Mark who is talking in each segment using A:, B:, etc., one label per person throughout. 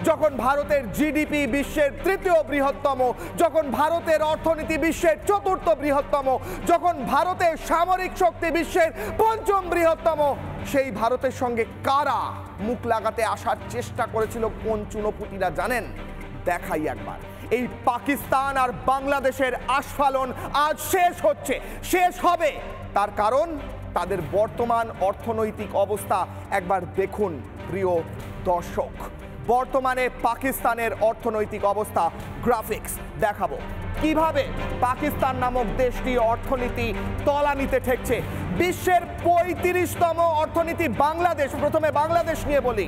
A: যখন ভারতের জিডিপি বিশ্বের তৃতীয় বৃহত্তম, যখন ভারতের অর্থনীতি বিশ্বের চতুর্থ বৃহত্তম, যখন ভারতের সামরিক শক্তি বিশ্বের পঞ্চম বৃহত্তম, সেই ভারতের সঙ্গে কারা মুখ লাগাতে আসার চেষ্টা করেছিল? কোন চুনোপুটিরা জানেন? দেখাই একবার। এই পাকিস্তান আর বাংলাদেশের আস্ফালন আজ শেষ হচ্ছে, শেষ হবে। তার কারণ তাদের বর্তমান অর্থনৈতিক অবস্থা একবার দেখুন প্রিয় দর্শক। বর্তমানে পাকিস্তানের অর্থনৈতিক অবস্থা গ্রাফিক্স দেখাবো কিভাবে পাকিস্তান নামক দেশটি অর্থনীতি তলানিতে ঠেকছে। বিশ্বের 35তম অর্থনীতি বাংলাদেশ। প্রথমে বাংলাদেশ নিয়ে বলি,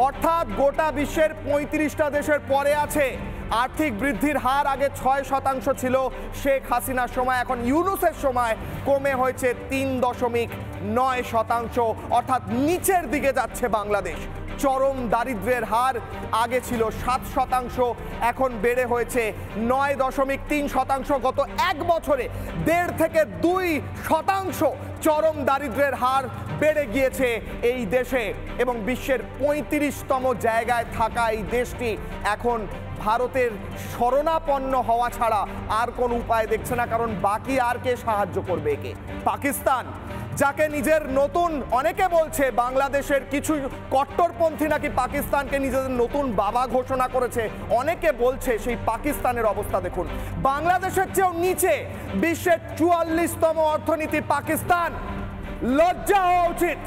A: অর্থাৎ গোটা বিশ্বের 35টা দেশের পরে আছে। আর্থিক বৃদ্ধির হার আগে 6% ছিল শেখ হাসিনার সময়, এখন ইউনূসের সময় কমে হয়েছে 3.9%, অর্থাৎ নিচের দিকে যাচ্ছে বাংলাদেশ। চরম দারিদ্র্যের হার আগে ছিল 7%, এখন বেড়ে হয়েছে 9.3%। গত এক বছরে 1.5 থেকে 2% চরম দারিদ্র্যের হার বেড়ে গিয়েছে এই দেশে, এবং বিশ্বের 35তম জায়গায় থাকা এই দেশটি এখন ভারতের শরণাপন্ন হওয়া ছাড়া আর কোনো উপায় দেখছে না। কারণ বাকি আর কে সাহায্য করবে একে? পাকিস্তান, যাকে নিজের নতুন, অনেকে বলছে বাংলাদেশের কিছু কট্টরপন্থী নাকি পাকিস্তানকে নিজেদের নতুন বাবা ঘোষণা করেছে, অনেকে বলছে সেই পাকিস্তানের অবস্থা দেখুন। বাংলাদেশের চেয়েও নিচে, বিশ্বের 44তম অর্থনীতি পাকিস্তান। লজ্জা হওয়া উচিত।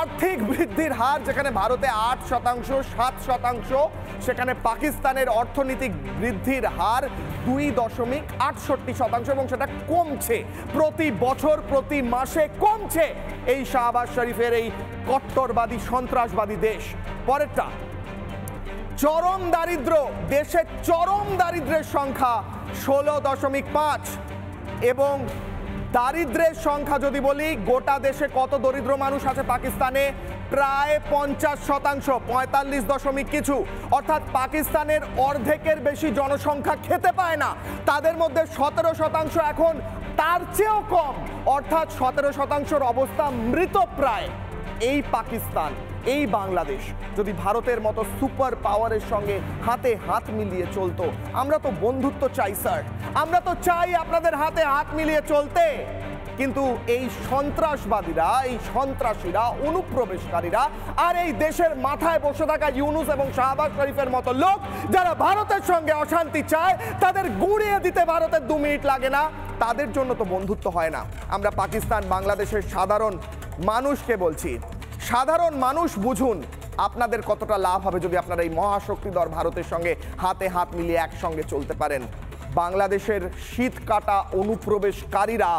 A: আর্থিক বৃদ্ধির হার যেখানে ভারতে 8%, 7%, সেখানে পাকিস্তানের অর্থনৈতিক বৃদ্ধির হার 2.68%, এবং সেটা কমছে প্রতি বছর, প্রতি মাসে কমছে এই শাহবাজ শরীফের এই কট্টরবাদী সন্ত্রাসবাদী দেশ। পরেরটা, চরম দারিদ্র। দেশের চরম দারিদ্রের সংখ্যা 16.5, এবং দারিদ্রের সংখ্যা যদি বলি, গোটা দেশে কত দরিদ্র মানুষ আছে পাকিস্তানে? প্রায় 50%, 45 কিছু। অর্থাৎ পাকিস্তানের অর্ধেকের বেশি জনসংখ্যা খেতে পায় না। তাদের মধ্যে 17% এখন তার চেয়েও কম, অর্থাৎ 17%-র অবস্থা মৃতপ্রায়। এই পাকিস্তান, এই বাংলাদেশ যদি ভারতের মতো সুপার পাওয়ারের সঙ্গে হাতে হাত মিলিয়ে চলতো, আমরা তো বন্ধুত্ব চাই স্যার, আমরা তো চাই আপনাদের হাতে হাত মিলিয়ে চলতে। কিন্তু এই সন্ত্রাসবাদীরা, এই সন্ত্রাসীরা, অনুপ্রবেশকারীরা আর এই দেশের মাথায় বসে থাকা ইউনূস এবং শাহবাজ শরীফের মতো লোক, যারা ভারতের সঙ্গে অশান্তি চায়, তাদের গুঁড়িয়ে দিতে ভারতের 2 মিনিট লাগে না। তাদের জন্য তো বন্ধুত্ব হয় না। আমরা পাকিস্তান বাংলাদেশের সাধারণ মানুষকে বলছি, সাধারণ মানুষ বুঝুন আপনাদের কতটা লাভ হবে যদি আপনারা এই মহাশক্তিধর ভারতের সঙ্গে হাতে হাত মিলিয়ে একসঙ্গে চলতে পারেন। বাংলাদেশের শীত কাটা অনুপ্রবেশকারীরা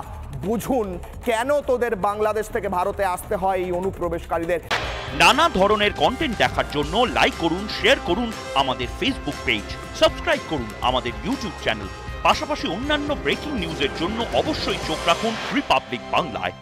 A: বুঝুন কেন তোদের বাংলাদেশ থেকে ভারতে আসতে হয় এই অনুপ্রবেশকারীদের।
B: নানা ধরনের কন্টেন্ট দেখার জন্য লাইক করুন, শেয়ার করুন আমাদের ফেসবুক পেজ, সাবস্ক্রাইব করুন আমাদের ইউটিউব চ্যানেল। পাশাপাশি অন্যান্য ব্রেকিং নিউজের জন্য অবশ্যই চোখ রাখুন রিপাবলিক বাংলায়।